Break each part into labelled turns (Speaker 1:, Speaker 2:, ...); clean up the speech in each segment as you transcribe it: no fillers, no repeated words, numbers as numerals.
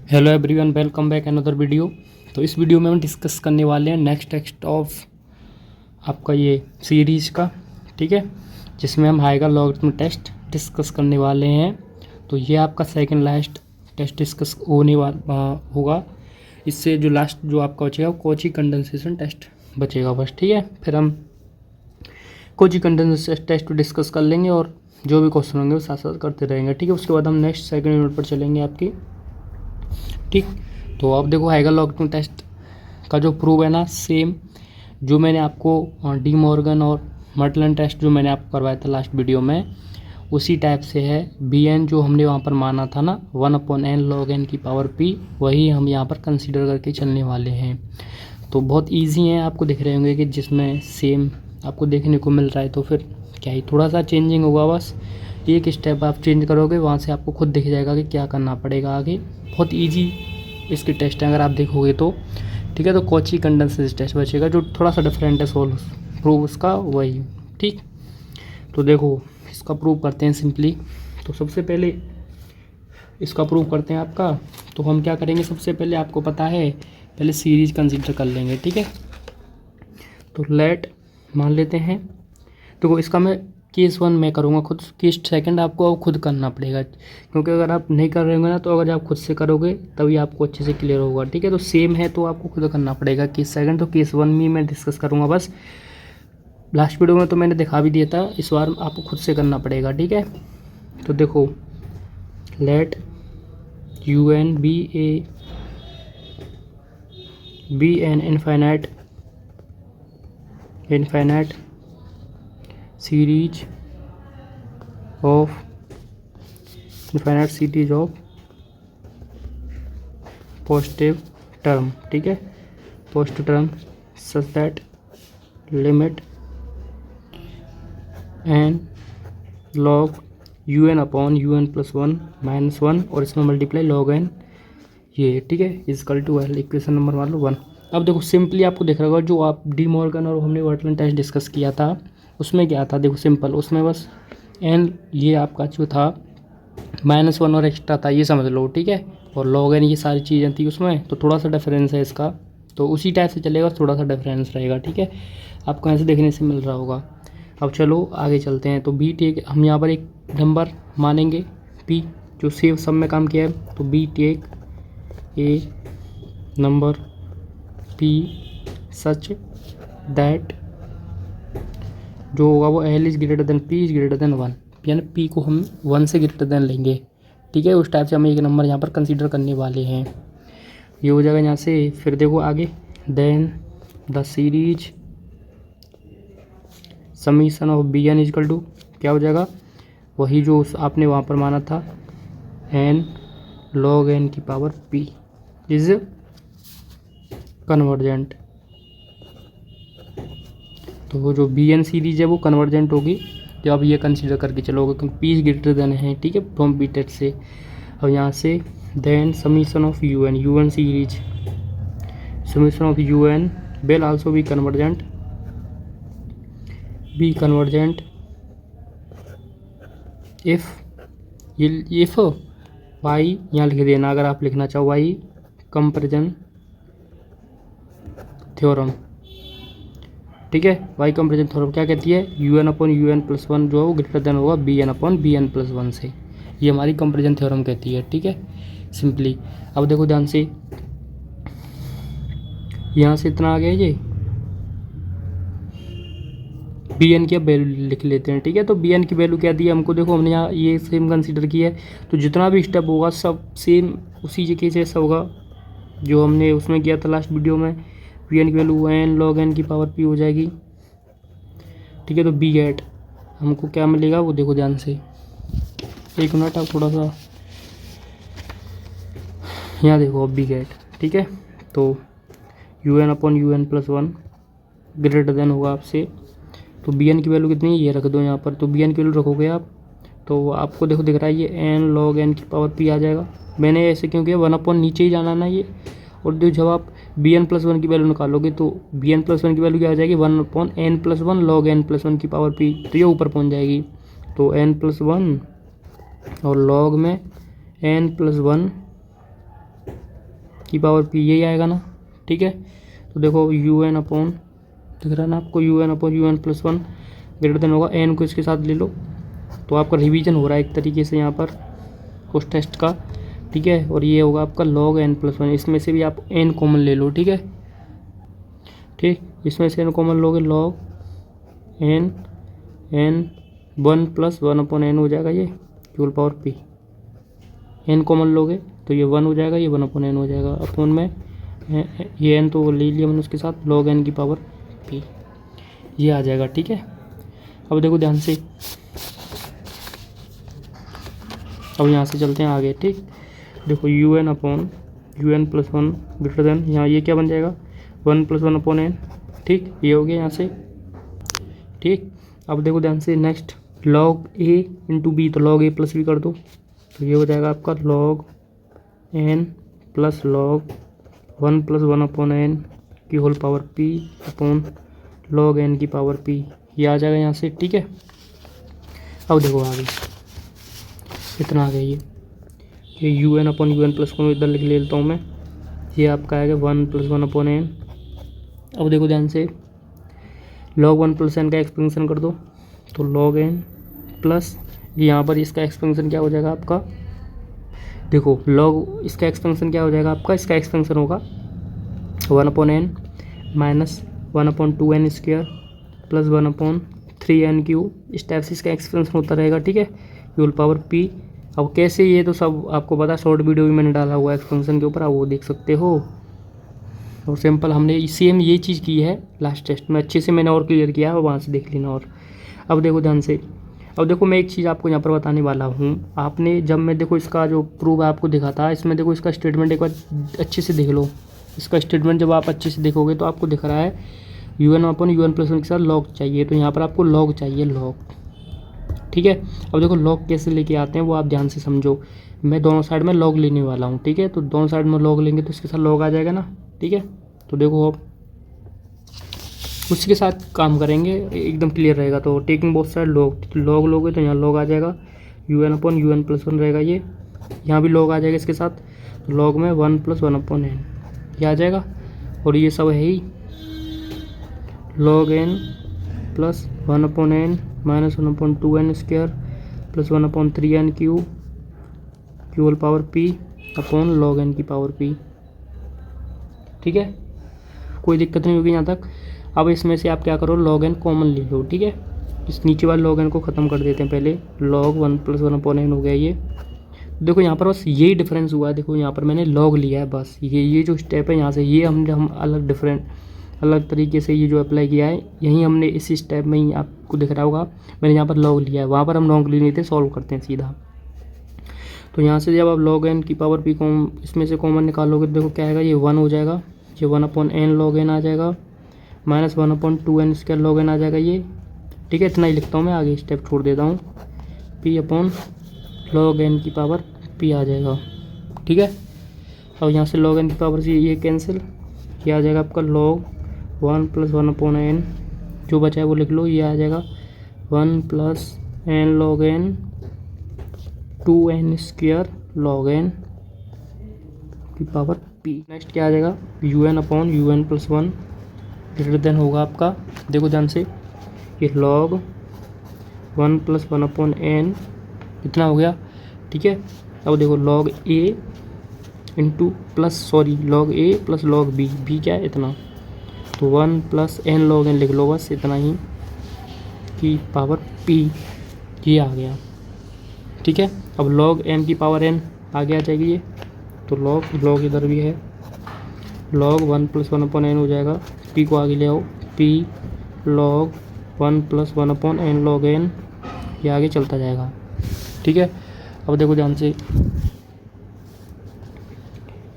Speaker 1: Hello everyone, welcome back another video. तो इस video में हम डिस्कस करने वाले हैं नेक्स्ट टेक्स्ट ऑफ आपका ये सीरीज का, ठीक है, जिसमें हम हाइगर लॉगरिथम टेस्ट डिस्कस करने वाले हैं। तो ये आपका सेकंड लास्ट टेस्ट डिस्कस होने वाला होगा। इससे जो लास्ट जो आपका बचेगा वो कोची कंडेंसेशन टेस्ट बचेगा बस, ठीक है। फिर हम कोची कंडेंसेशन टेस्ट डिस्कस कर लेंगे और जो भी क्वेश्चन होंगे वो साथ साथ करते रहेंगे, ठीक है। उसके बाद हम नेक्स्ट सेकंड यूनिट पर चलेंगे आपकी, ठीक। तो अब देखो हाइगर लॉगरिथम टेस्ट का जो प्रूव है ना, सेम जो मैंने आपको डी मॉर्गन और मर्टलन टेस्ट जो मैंने आपको करवाया था लास्ट वीडियो में, उसी टाइप से है। बी एन जो हमने वहाँ पर माना था ना 1/n log n की पावर p, वही हम यहाँ पर कंसीडर करके चलने वाले हैं। तो बहुत ईजी है, आपको दिख रहे होंगे कि जिसमें सेम आपको देखने को मिल रहा है। तो फिर क्या ही थोड़ा सा चेंजिंग होगा, बस एक स्टेप आप चेंज करोगे, वहाँ से आपको खुद दिख जाएगा कि क्या करना पड़ेगा आगे। बहुत इजी इसके टेस्ट हैं अगर आप देखोगे तो, ठीक है। तो कोची कंडेंसेशन टेस्ट बचेगा जो थोड़ा सा डिफरेंट है, सोल्व प्रूव उसका वही, ठीक। तो देखो इसका प्रूव करते हैं सिंपली। तो सबसे पहले इसका प्रूव करते हैं आपका। तो हम क्या करेंगे, सबसे पहले आपको पता है पहले सीरीज कंसीडर कर लेंगे, ठीक है। तो लेट मान लेते हैं। तो इसका मैं केस 1 मैं करूँगा खुद, केस 2 आपको अब खुद करना पड़ेगा, क्योंकि अगर आप नहीं कर रहे होंगे ना, तो अगर आप खुद से करोगे तभी आपको अच्छे से क्लियर होगा, ठीक है। तो सेम है तो आपको खुद करना पड़ेगा केस 2। तो केस 1 में मैं डिस्कस करूँगा बस। लास्ट वीडियो में तो मैंने दिखा भी दिया था, इस बार आपको खुद से करना पड़ेगा, ठीक है। तो देखो let u n b n infinite series of positive term, ठीक है, positive term such that limit n log u n upon u n plus 1 minus 1 और इसमें मल्टीप्लाई लॉग एन, ये ठीक है, is equal to l. Equation number मान लो 1। अब देखो सिंपली आपको दिख रहा होगा जो आप डी मॉर्गन और हमने वर्टलन टेस्ट डिस्कस किया था उसमें क्या था, देखो सिंपल, उसमें बस एन ये आपका जो था -1 और एक्स्ट्रा था, ये समझ लो, ठीक है। और लॉग एन ये सारी चीज़ें थी उसमें, तो थोड़ा सा डिफरेंस है इसका, तो उसी टाइप से चलेगा, थोड़ा सा डिफरेंस रहेगा, ठीक है। आपको ऐसे देखने से मिल रहा होगा। अब चलो आगे चलते हैं। तो बी टेक हम यहाँ पर एक नंबर मानेंगे पी, जो सेव सब में काम किया है। तो we take a number p such that जो होगा वो l is greater than p is greater than 1, यानी पी को हम 1 से ग्रेटर देन लेंगे, ठीक है। उस टाइप से हम एक नंबर यहाँ पर कंसीडर करने वाले हैं। ये हो जाएगा यहाँ से। फिर देखो आगे, then the series summation of b n is equal to क्या हो जाएगा, वही जो आपने वहाँ पर माना था एन लॉग एन की पावर पी इज कन्वर्जेंट। तो वो जो बी एन सीरीज है वो कन्वर्जेंट होगी, तो अब ये कंसीडर करके चलोगे क्योंकि पी ग्रेटर देन है, ठीक है, फ्रॉम बी टेट से। अब यहाँ से then summation of u n series summation of u n will also be convergent if y यहाँ लिख देना अगर आप लिखना चाहो, वाई कंपेरिजन थ्योरम, ठीक है। वाई कंपेरिजन थ्योरम क्या कहती है, u n upon u n plus 1 जो है वो ग्रेटर देन होगा b n upon b n plus 1 से, ये हमारी कंपेरिजन थ्योरम कहती है, ठीक है, सिंपली। अब देखो ध्यान से, यहाँ से इतना आ गया ये बी एन की अब वैल्यू लिख लेते हैं, ठीक है। तो बी एन की वैल्यू क्या दी है हमको, देखो हमने यहाँ ये सेम कंसीडर किया है, तो जितना भी स्टेप होगा सब सेम उसी जगह से सब होगा जो हमने उसमें किया था लास्ट वीडियो में। बी एन की वैल्यू एन लॉग एन की पावर पी हो जाएगी, ठीक है। तो बी गेट हमको क्या मिलेगा वो देखो ध्यान से, एक मिनट आप थोड़ा सा यहाँ देखो, अब बी गेट, ठीक है। तो u n upon u n plus 1 greater than होगा आपसे, तो बी एन की वैल्यू कितनी है ये रख दो यहाँ पर। तो बी एन की वैल्यू रखोगे आप तो आपको देखो दिख रहा है ये एन लॉग एन की पावर पी आ जाएगा। मैंने ऐसे क्यों किया, 1/, नीचे ही जाना ना ये, और जो जब आप बी एन प्लस 1 की वैल्यू निकालोगे तो बी एन प्लस 1 की वैल्यू क्या आ जाएगी, 1/n plus 1 log N plus 1 की पावर पी, तो ये ऊपर पहुँच जाएगी। तो n प्लस 1 और लॉग में n प्लस 1 की पावर पी, यही आएगा ना, ठीक है। तो देखो यू एन अपॉन, दिख रहा है ना आपको, u n upon u n plus one greater than होगा एन को इसके साथ ले लो, तो आपका रिवीजन हो रहा है एक तरीके से यहाँ पर उस टेस्ट का, ठीक है। और ये होगा आपका log n प्लस वन, इसमें से भी आप n कॉमन ले लो, ठीक है, ठीक। इसमें से n कॉमन लोगे log n, n 1 plus 1 upon n हो जाएगा ये Kiul power p, n common लोगे तो ये 1 हो जाएगा, ये 1 अपॉन n हो जाएगा, अपॉन में ये n तो ले लिया मैंने उसके साथ log n की पावर p, ये आ जाएगा, ठीक है। अब देखो ध्यान से, अब यहाँ से चलते हैं आगे, ठीक। देखो u n upon u n plus one greater than, यहाँ ये क्या बन जाएगा 1 प्लस 1 अपॉन n, ठीक, ये हो गया यहाँ से, ठीक। अब देखो ध्यान से next log a into b, तो log a प्लस बी कर दो, तो ये हो जाएगा आपका log n plus log 1 plus 1 upon n की whole power p upon log n की पावर p, ये आ जाएगा यहाँ से, ठीक है। अब देखो आगे इतना आ गया ये u n upon u n plus one इधर लिख लेता हूँ मैं, ये आपका आएगा 1 प्लस 1 अपॉन n। अब देखो ध्यान से log 1 प्लस n का एक्सपेंशन कर दो, तो log n प्लस यहाँ पर इसका एक्सपेंशन क्या हो जाएगा आपका, देखो log इसका एक्सपेंशन क्या हो जाएगा आपका, इसका एक्सपेंशन होगा 1 upon n minus 1 upon 2n square plus 1 upon 3n Q, इस टाइप से इसका एक्सपेंशन होता रहेगा, ठीक है, यूल पावर p। अब कैसे, ये तो सब आपको पता, शॉर्ट वीडियो भी मैंने डाला हुआ है एक्सपेंशन के ऊपर, आप वो देख सकते हो। और सिंपल हमने सेम ये चीज़ की है लास्ट टेस्ट में, अच्छे से मैंने और क्लियर किया है, वहाँ से देख लेना। और अब देखो ध्यान से, अब देखो मैं एक चीज़ आपको यहाँ पर बताने वाला हूँ, आपने जब मैं देखो इसका जो प्रूफ आपको दिखा था, इसमें देखो इसका स्टेटमेंट एक बार अच्छे से देख लो, इसका स्टेटमेंट जब आप अच्छे से देखोगे तो आपको दिख रहा है u n upon u n plus one के साथ लॉग चाहिए, तो यहाँ पर आपको लॉग चाहिए, लॉग, ठीक है। अब देखो लॉग कैसे लेके आते हैं वो आप ध्यान से समझो, मैं दोनों साइड में लॉग लेने वाला हूँ, ठीक है। तो दोनों साइड में लॉग लेंगे तो इसके साथ लॉग आ जाएगा ना, ठीक है। तो देखो अब उसके साथ काम करेंगे एकदम क्लियर रहेगा, तो taking both side log, log लोगे तो यहाँ लॉग आ जाएगा, u n upon u n plus one रहेगा ये, यहाँ भी लॉग आ जाएगा इसके साथ, तो लॉग में 1 प्लस 1 अपॉन n ये आ जाएगा, और ये सब है ही log n plus 1 upon n minus 1 upon 2n square plus 1 upon 3n cube whole power p upon log n की पावर p, ठीक है, कोई दिक्कत नहीं होगी यहाँ तक। अब इसमें से आप क्या करो, log n कॉमन ले लो, ठीक है, इस नीचे वाले log n को ख़त्म कर देते हैं पहले, log 1 प्लस 1 अपॉन n हो गया ये। देखो यहाँ पर बस यही डिफरेंस हुआ है, देखो यहाँ पर मैंने log लिया है बस, ये जो स्टेप है यहाँ से ये हम अलग तरीके से ये जो अप्लाई किया है, यहीं हमने इसी स्टेप में ही आपको दिख रहा होगा मैंने यहाँ पर log लिया है, वहाँ पर हम log ले नहीं थे, सॉल्व करते हैं सीधा। तो यहाँ से जब आप log n की पावर p इसमें से कॉमन निकालोगे, देखो क्या आएगा, ये 1 हो जाएगा, ये 1 अपॉन n log n आ जाएगा, minus 1 upon 2n square log n आ जाएगा ये, ठीक है। इतना ही लिखता हूँ मैं, आगे स्टेप छोड़ देता हूँ, p अपॉन log n की पावर p आ जाएगा, ठीक है। और यहाँ से log n की पावर से ये कैंसिल, ये आ जाएगा आपका log 1 प्लस 1 अपॉन n, जो बचा है वो लिख लो, ये आ जाएगा 1 plus n log n 2n square log n की पावर p। नेक्स्ट क्या आ जाएगा, u n upon u n plus one greater than होगा आपका, देखो ध्यान से, ये log 1 प्लस 1 अपॉन n इतना हो गया, ठीक है। अब देखो log a into plus log a plus log b क्या है इतना, तो 1 प्लस n log n लिख लो बस इतना ही की पावर p, ये आ गया, ठीक है। अब log m की पावर n आगे आ जाएगी ये, तो log इधर भी है, log 1 प्लस 1 अपॉन n हो जाएगा, p को आगे ले आओ, p log 1 plus 1 upon n log n, ये आगे चलता जाएगा, ठीक है। अब देखो ध्यान से,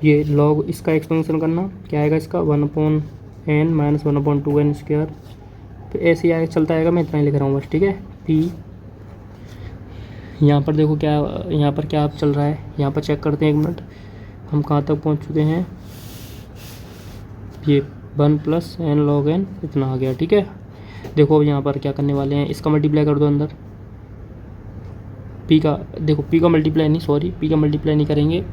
Speaker 1: ये log इसका एक्सपेंशन करना, क्या आएगा इसका 1 upon n minus 1 upon 2n square, तो ऐसे ही आगे चलता आएगा, मैं इतना ही लिख रहा हूँ बस, ठीक है। p यहाँ पर देखो क्या, यहाँ पर क्या चल रहा है, यहाँ पर चेक करते हैं 1 मिनट, हम कहाँ तक पहुँच चुके हैं, ये 1 प्लस n log n इतना आ गया, ठीक है। देखो अब यहाँ पर क्या करने वाले हैं, इसका मल्टीप्लाई कर दो अंदर, p का देखो p का मल्टीप्लाई नहीं करेंगे,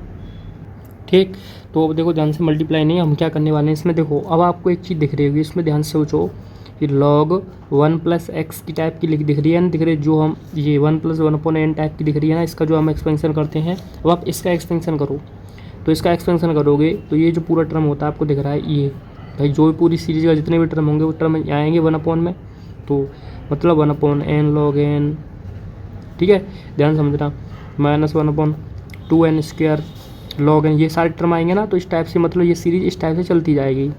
Speaker 1: ठीक। तो अब देखो ध्यान से, मल्टीप्लाई नहीं, हम क्या करने वाले हैं इसमें, देखो अब आपको एक चीज़ दिख रही होगी इसमें, ध्यान से सोचो कि log 1 प्लस एक्स की टाइप की दिख रही है ना, दिख रही है जो हम ये 1 प्लस 1/n टाइप की दिख रही है ना, इसका जो हम एक्सपेंशन करते हैं। अब आप इसका एक्सपेंशन करो, तो इसका एक्सपेंशन करोगे तो ये जो पूरा टर्म होता है आपको दिख रहा है, ये भाई जो भी पूरी सीरीज का जितने भी टर्म होंगे वो टर्म आएंगे 1/n में, तो मतलब 1/n log n, ठीक है, ध्यान समझना, -1/2n² log n, ये सारे टर्म आएंगे ना, तो इस टाइप से मतलब ये सीरीज इस टाइप से चलती जाएगी,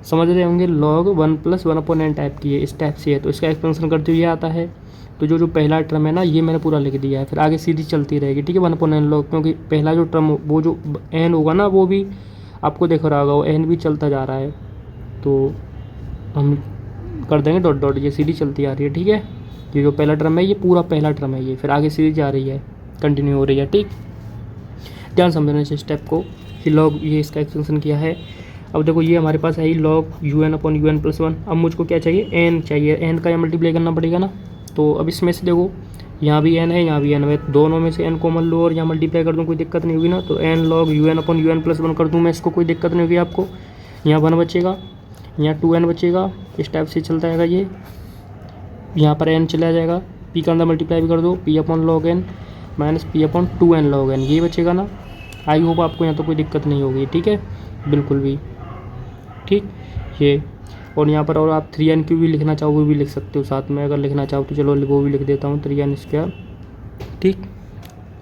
Speaker 1: समझ रहे होंगे। log 1 प्लस 1/n टाइप की है, इस टाइप से है, तो इसका एक्सपेंशन करते हुए ये आता है। तो जो पहला टर्म है ना, ये मैंने पूरा लिख दिया है, फिर आगे सीरीज चलती रहेगी, ठीक है, 1/n log, क्योंकि पहला जो टर्म वो जो n होगा ना, वो भी आपको देख रहा होगा, वो n भी चलता जा रहा है, तो हम कर देंगे डॉट डॉट, ये सीरीज चलती आ रही है, ठीक है। ये जो पहला टर्म है ये पूरा पहला टर्म है, ये फिर आगे सीरीज आ रही है, कंटिन्यू हो रही है, ठीक। ध्यान समझना इस स्टेप को कि log ये इसका एक्सटेंशन किया है। अब देखो ये हमारे पास है log un/un+1। अब मुझको क्या चाहिए, n चाहिए, n का यहाँ मल्टीप्लाई करना पड़ेगा ना। तो अब इसमें से देखो यहाँ भी n है, यहाँ भी n है, दोनों में से n कॉमन लो और यहाँ मल्टीप्लाई कर दूँ, कोई दिक्कत नहीं होगी ना। तो n log un/un+1 कर दूँ मैं इसको, कोई दिक्कत नहीं होगी आपको। यहाँ 1 बचेगा, यहाँ 2n बचेगा, इस टाइप से चलता रहेगा ये। यहाँ पर n चला जाएगा, p का अंदर मल्टीप्लाई भी कर दो, p/log n minus p/2n log n, ये बचेगा ना। आई होप आपको यहाँ तो कोई दिक्कत नहीं होगी, ठीक है, बिल्कुल भी, ठीक। ये और यहाँ पर और आप 3n³ भी लिखना चाहो वो भी लिख सकते हो साथ में, अगर लिखना चाहो तो चलो वो भी लिख देता हूँ 3n², ठीक,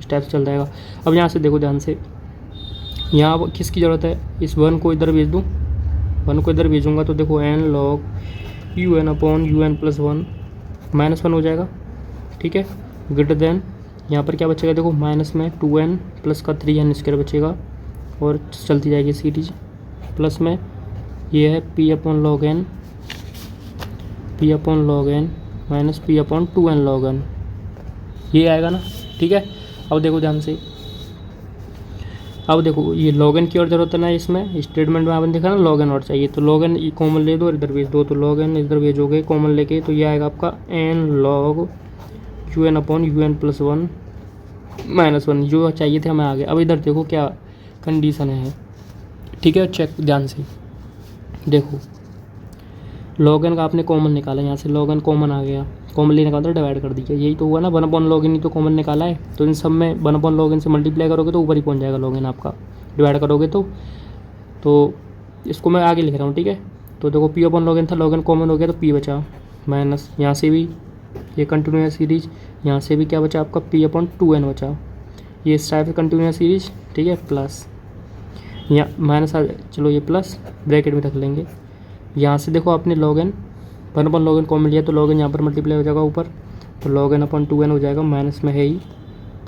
Speaker 1: इस टाइप से चल जाएगा। अब यहाँ से देखो ध्यान से, यहाँ किसकी ज़रूरत है, इस 1 को इधर भेज दूँ, 1 को इधर भेजूँगा तो देखो n log un/un+1 -1 हो जाएगा, ठीक है, ग्रेटर देन, यहाँ पर क्या बचेगा देखो, माइनस में 2n प्लस का 3n² बचेगा और चलती जाएगी सीरीज, प्लस में ये है p/log n minus p/2n log n, ये आएगा ना, ठीक है। अब देखो ध्यान से, अब देखो ये log n की और ज़रूरत है ना, इसमें स्टेटमेंट में आपने देखा ना log n और चाहिए, तो log n कॉमन ले दो और इधर भेज दो, तो log n इधर भेजोगे कॉमन लेके, तो ये आएगा आपका n log un/un+1 -1, जो चाहिए थे हमें आ गया। अब इधर देखो क्या कंडीशन है, ठीक है, चेक ध्यान से देखो, log n का आपने कॉमन निकाला, यहाँ से log n कॉमन आ गया, कॉमन लेने का मतलब डिवाइड कर दीजिए, यही तो हुआ ना, 1/log n ही तो कॉमन निकाला है, तो इन सब में 1/log n से मल्टीप्लाई करोगे तो ऊपर ही पहुँच जाएगा log n आपका, डिवाइड करोगे तो इसको मैं आगे लिख रहा हूँ, ठीक है। तो देखो p/log n था, log n कॉमन हो गया तो p बचा, माइनस यहाँ से भी ये कंटिन्यूस सीरीज, यहाँ से भी क्या बचा आपका p/2n बचा, ये इस टाइप से कंटिन्यूस सीरीज, ठीक है, प्लस यहाँ माइनस चलो ये प्लस ब्रैकेट में रख लेंगे। यहाँ से देखो आपने log n 1/log n common लिया तो log n यहाँ पर मल्टीप्लाई हो जाएगा ऊपर, तो log n/2n हो जाएगा, माइनस में है ही,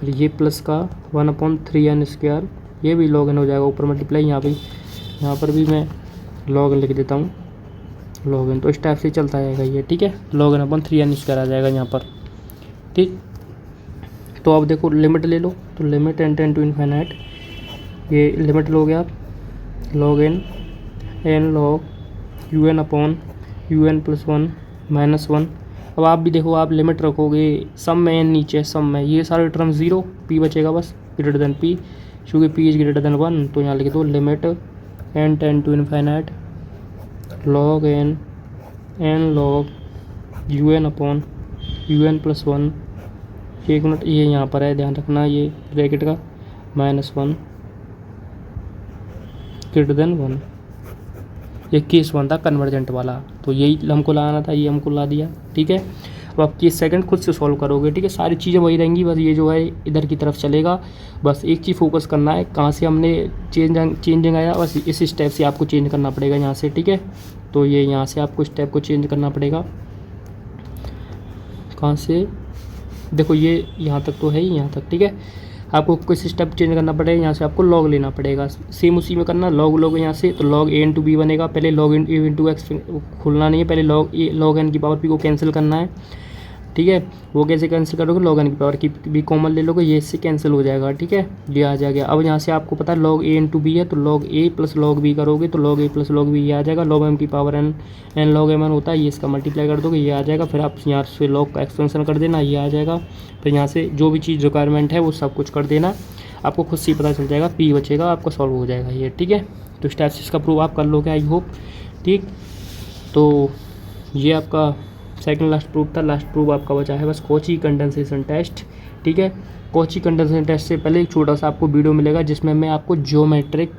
Speaker 1: फिर ये प्लस का 1/3n², ये भी log n हो जाएगा ऊपर मल्टीप्लाई, यहाँ पर भी मैं log n लिख देता हूँ log n, तो इस टाइप से चलता जाएगा ये, ठीक है, log n/3n² आ जाएगा यहाँ पर, ठीक। तो अब देखो लिमिट ले लो, तो लिमिट n टू इन्फिनिट, ये लिमिट लोगे आप log n log un/un+1 -1। अब आप भी देखो, आप लिमिट रखोगे, सम में n नीचे, सम में ये सारे टर्म 0, p बचेगा बस ग्रेटर देन p, क्योंकि p इज ग्रेटर देन 1, तो यहाँ लिख दो limit n to infinite log n log un/un+1, एक मिनट, ये यहाँ पर है, ध्यान रखना, ये ब्रैकेट का -1 ग्रेटर देन 1, ये केस 1 था कन्वर्जेंट वाला, तो यही हमको लाना था, ये हमको ला दिया, ठीक है। अब आप केस सेकंड खुद से सॉल्व करोगे, ठीक है, सारी चीज़ें वही रहेंगी, बस ये जो है इधर की तरफ चलेगा, बस एक चीज़ फोकस करना है, कहाँ से हमने चेंजिंग आया, बस इस स्टेप से आपको चेंज करना पड़ेगा यहाँ से, ठीक है। तो ये यहाँ से आपको स्टेप को चेंज करना पड़ेगा, कहाँ से, देखो ये यहाँ तक तो है ही, यहाँ तक, ठीक है, आपको कुछ स्टेप चेंज करना पड़ेगा, यहाँ से आपको log लेना पड़ेगा, सेम उसी में करना, log यहाँ से, तो log a इंटू b बनेगा, पहले log a इंटू x खुलना नहीं है, पहले log n की पावर p को कैंसिल करना है, ठीक है। वो कैसे कैंसिल करोगे, log n की पावर की b कॉमन ले लोगे, ये इससे कैंसिल हो जाएगा, ठीक है, ये आ जाएगा। अब यहाँ से आपको पता है log a इंटू b है, तो log a plus log b करोगे तो log a plus log b ये आ जाएगा, log m की power n log m n होता है, ये इसका मल्टीप्लाई कर दोगे, ये आ जाएगा, फिर आप यहाँ से log का एक्सपेंशन कर देना, ये आ जाएगा, फिर यहाँ से जो भी चीज़ रिक्वायरमेंट है वो सब कुछ कर देना। आपको खुद से ही पता चल जाएगा, पी बचेगा, आपका सॉल्व हो जाएगा ये, ठीक है। तो इस टाइप से इसका प्रूव आप कर लोगे, आई होप, ठीक। तो ये आपका सेकंड लास्ट प्रूफ था। लास्ट प्रूफ आपका बचा है बस कॉची कंडेंसेशन टेस्ट, ठीक है। कॉची कंडेंसेशन टेस्ट से पहले एक छोटा सा आपको वीडियो मिलेगा जिसमें मैं आपको ज्योमेट्रिक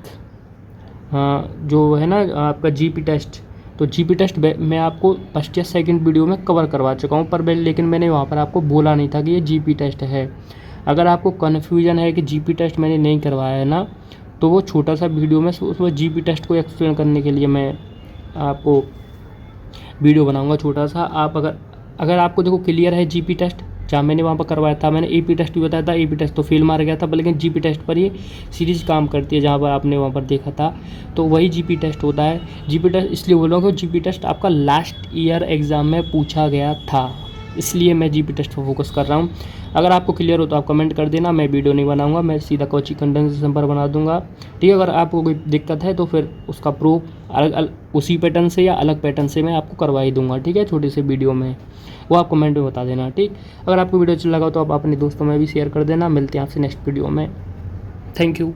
Speaker 1: जो है ना आपका जीपी टेस्ट, तो जीपी टेस्ट मैं आपको फर्स्ट या सेकंड वीडियो में कवर करवा चुका हूँ, पर लेकिन मैंने वहाँ पर आपको बोला नहीं था कि ये जीपी टेस्ट है। अगर आपको कन्फ्यूजन है कि जीपी टेस्ट मैंने नहीं करवाया है ना, तो वो छोटा सा वीडियो में उसमें जीपी टेस्ट को एक्सप्लेन करने के लिए मैं आपको वीडियो बनाऊंगा छोटा सा। आप अगर आपको देखो क्लियर है जीपी टेस्ट, जहाँ मैंने वहाँ पर करवाया था, मैंने एपी टेस्ट भी बताया था, एपी टेस्ट तो फेल मार गया था, लेकिन जीपी टेस्ट पर ये सीरीज काम करती है, जहाँ पर आपने वहाँ पर देखा था, तो वही जीपी टेस्ट होता है। जीपी टेस्ट इसलिए बोल रहा हूँ कि जीपी टेस्ट आपका लास्ट ईयर एग्ज़ाम में पूछा गया था, इसलिए मैं जीपी टेस्ट पर फोकस कर रहा हूँ। अगर आपको क्लियर हो तो आप कमेंट कर देना, मैं वीडियो नहीं बनाऊंगा, मैं सीधा कॉची कंडेंसेशन पर बना दूंगा, ठीक है। अगर आपको कोई दिक्कत है तो फिर उसका प्रूफ अलग उसी पैटर्न से या अलग पैटर्न से मैं आपको करवा ही दूंगा, ठीक है, छोटे से वीडियो में, वो आप कमेंट में बता देना, ठीक। अगर आपको वीडियो अच्छा लगा तो आप अपने दोस्तों में भी शेयर कर देना। मिलते हैं आपसे नेक्स्ट वीडियो में, थैंक यू।